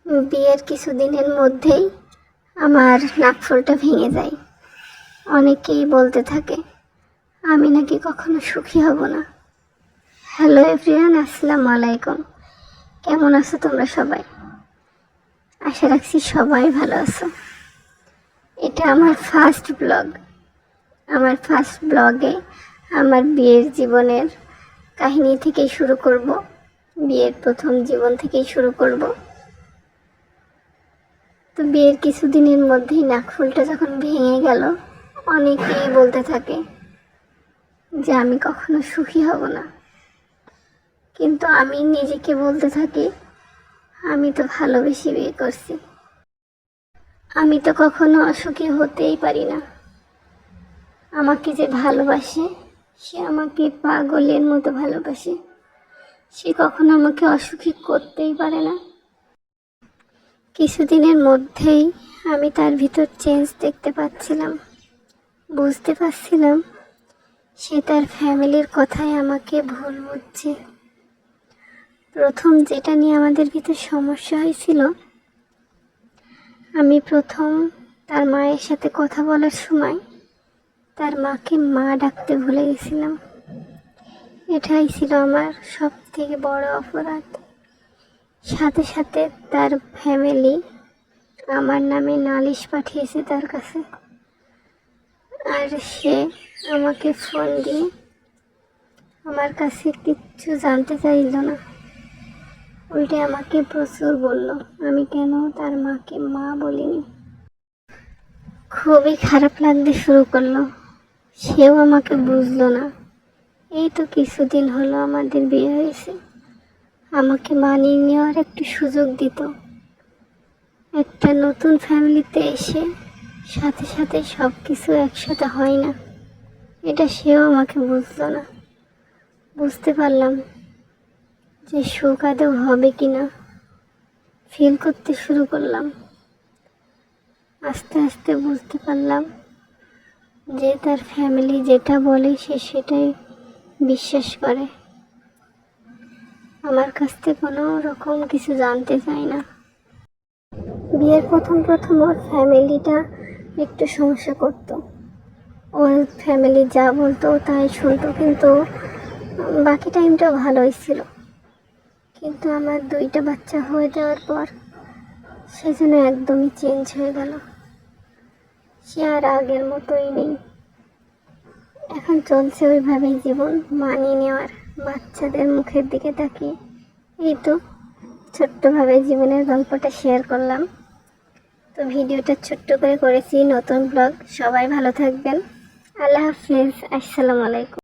বিয়ের কিছুদিনের মধ্যেই আমার নাকফুলটা ভেঙে যায়। অনেকেই বলতে থাকে আমি নাকি কখনো সুখী হব না। হ্যালো এভরিওয়ান, আসসালামু আলাইকুম। কেমন আছো তোমরা সবাই? আশা রাখছি সবাই ভালো আছো। এটা আমার ফার্স্ট ব্লগ। আমার ফার্স্ট ব্লগে আমার বিয়ের জীবনের কাহিনী থেকেই শুরু করব। বিয়ের প্রথম জীবন থেকেই শুরু করব। তো বিয়ের কিছুদিনের মধ্যেই নাকফুলটা যখন ভেঙে গেল, অনেকেই বলতে থাকে যে আমি কখনো সুখী হব না। কিন্তু আমি নিজেকে বলতে থাকি আমি তো ভালোবেসে বিয়ে করছি, আমি তো কখনো অসুখী হতেই পারি না। আমাকে যে ভালোবাসে সে আমাকে পাগলের মতো ভালোবাসে, সে কখনো আমাকে অসুখী করতেই পারে না। কিছুদিনের মধ্যেই আমি তার ভিতর চেঞ্জ দেখতে পাচ্ছিলাম, বুঝতে পারছিলাম সে তার ফ্যামিলির কথায় আমাকে ভুল বুঝছে। প্রথম যেটা নিয়ে আমাদের ভিতর সমস্যা হয়েছিল, আমি প্রথম তার মায়ের সাথে কথা বলার সময় তার মাকে মা ডাকতে ভুলে গেছিলাম। এটাই ছিল আমার সব থেকে বড় অপরাধ। সাথে সাথে তার ফ্যামিলি আমার নামে নালিশ পাঠিয়েছে তার কাছে, আর সে আমাকে ফোন দিয়ে আমার কাছে কিচ্ছু জানতে চাইল না, উল্টে আমাকে প্রচুর বলল আমি কেন তার মাকে মা বলিনি। খুবই খারাপ লাগতে শুরু করলো। সেও আমাকে বুঝলো না। এই তো কিছুদিন হলো আমাদের বিয়ে হয়েছে, আমাকে মানিয়ে নেওয়ার একটু সুযোগ দিত। একটা নতুন ফ্যামিলিতে এসে সাথে সাথে সব কিছু একসাথে হয় না, এটা সেও আমাকে বুঝলো না। বুঝতে পারলাম যে সুখ আদৌ হবে কি না, ফিল করতে শুরু করলাম। আস্তে আস্তে বুঝতে পারলাম যে তার ফ্যামিলি যেটা বলে সে সেটাই বিশ্বাস করে, আমার কাছ থেকে কোনো রকম কিছু জানতে চায় না। বিয়ের প্রথম ওর ফ্যামিলিটা একটু সমস্যা করতো। ওর ফ্যামিলি যা বলতো তাই শুনতো, কিন্তু বাকি টাইমটাও ভালোই ছিল। কিন্তু আমার 2টা বাচ্চা হয়ে যাওয়ার পর সে যেন একদমই চেঞ্জ হয়ে গেল। সে আর আগের মতোই নেই। এখন চলছে ওইভাবেই জীবন, মানিয়ে নেওয়ার, বাচ্চাদের মুখের দিকে তাকিয়ে। এই তো ছোট্টভাবে জীবনের গল্পটা শেয়ার করলাম। তো ভিডিওটা ছোট্ট করে করেছি, নতুন ব্লগ। সবাই ভালো থাকবেন। আল্লাহ হাফিজ, আসসালামু আলাইকুম।